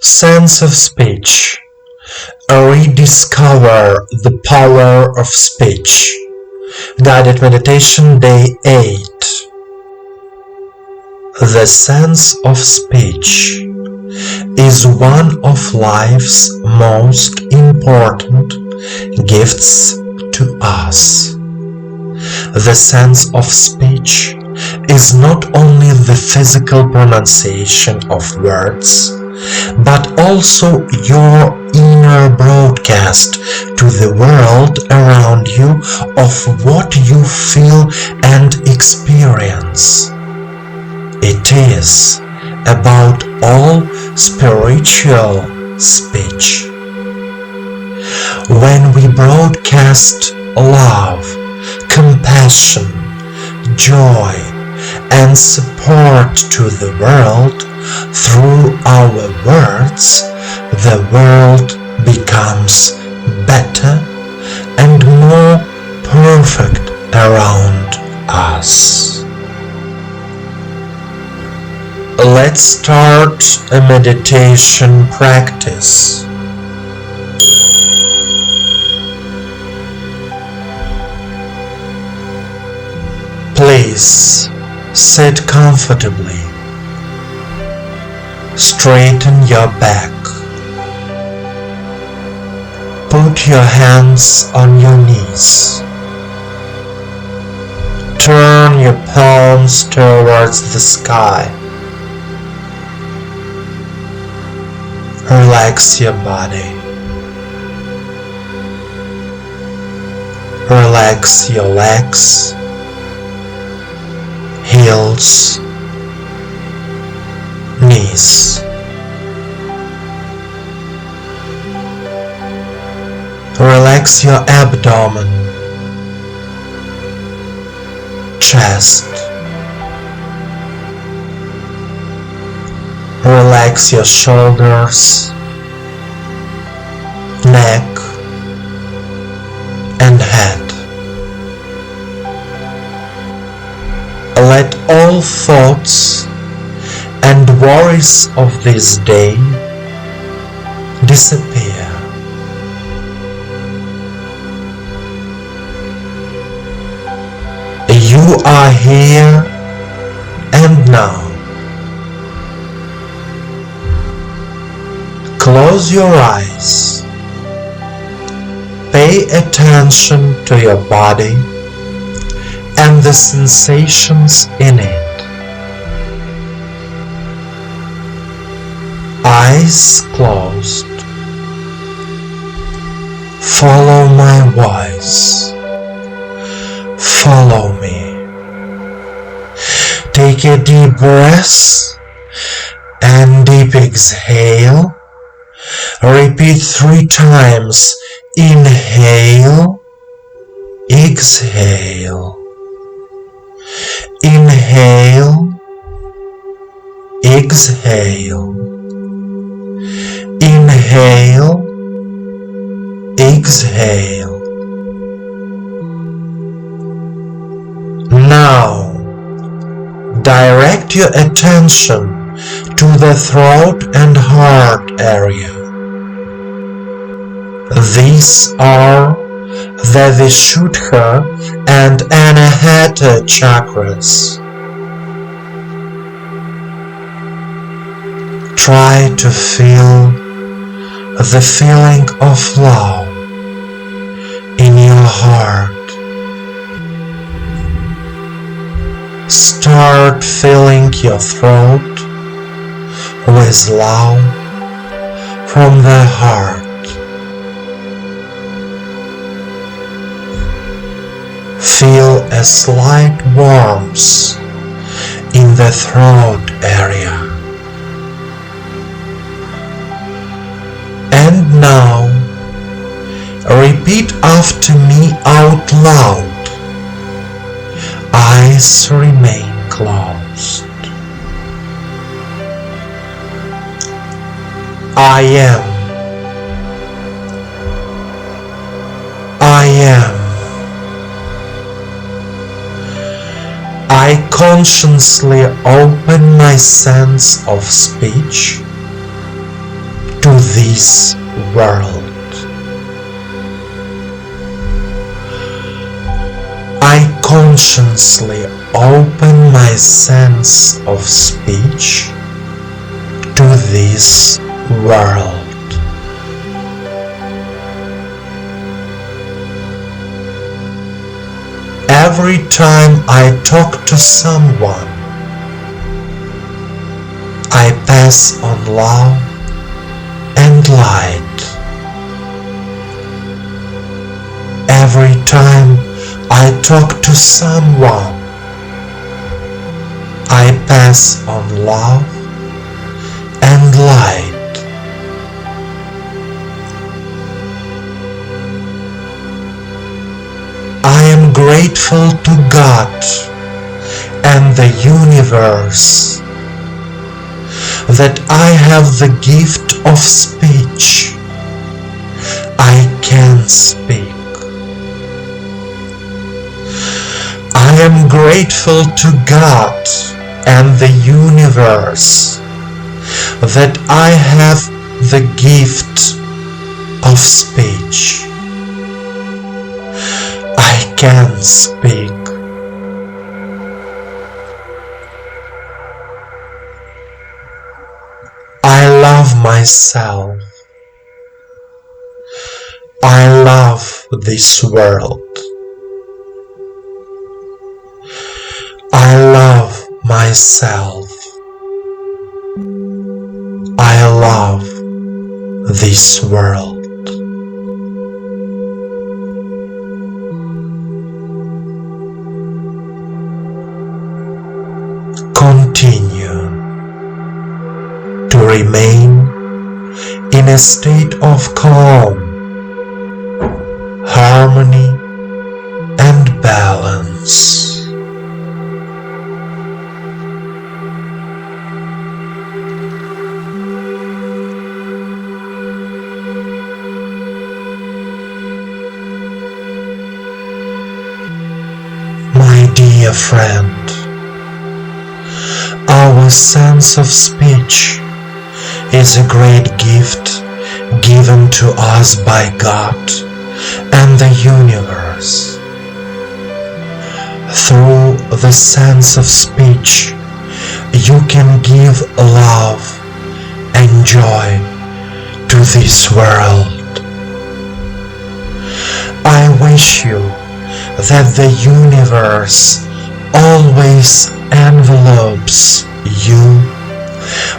Sense of speech. Rediscover the power of speech. Guided Meditation Day 8. The sense of speech is one of life's most important gifts to us. The sense of speech is not only the physical pronunciation of words, but also your inner broadcast to the world around you of what you feel and experience. It is about all spiritual speech. When we broadcast love, compassion, joy, and support to the world through our words, the world becomes better and more perfect around us. Let's start a meditation practice. Please sit comfortably. Straighten your back. Put your hands on your knees. Turn your palms towards the sky. Relax your body. Relax your legs, heels, knees. Relax your abdomen, chest. Relax your shoulders, neck, and head. Let all thoughts and worries of this day disappear. You are here and now. Close your eyes. Pay attention to your body and the sensations in it. Eyes closed. Follow my voice. Follow me. Take a deep breath and deep exhale. Repeat 3 times. Inhale, exhale. Inhale, exhale. Inhale, exhale. Now, direct your attention to the throat and heart area. These are the Vishuddha and Anahata chakras. Try to feel the feeling of love in your heart. Start filling your throat with love from the heart. Feel a slight warmth in the throat area. And now, repeat after me out loud. Eyes remain closed. I am. I am. I consciously open my sense of speech to this world. I consciously open my sense of speech to this world. Every time I talk to someone, I pass on love and light. Every time I talk to someone, I pass on love and light. I am grateful to God and the universe that I have the gift of speech. I can speak. I am grateful to God and the universe that I have the gift of speech. I can speak. I love myself. I love this world. I love myself. I love this world. Continue to remain in a state of calm, harmony, and balance. My dear friend, our sense of speech is a great gift given to us by God and the universe. Through the sense of speech, you can give love and joy to this world. I wish you that the universe always envelopes you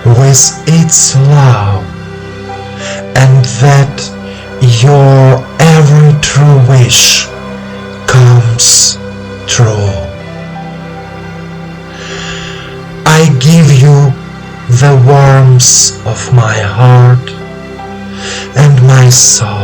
with its love, and that your every true wish comes true. I give you the warmth of my heart and my soul.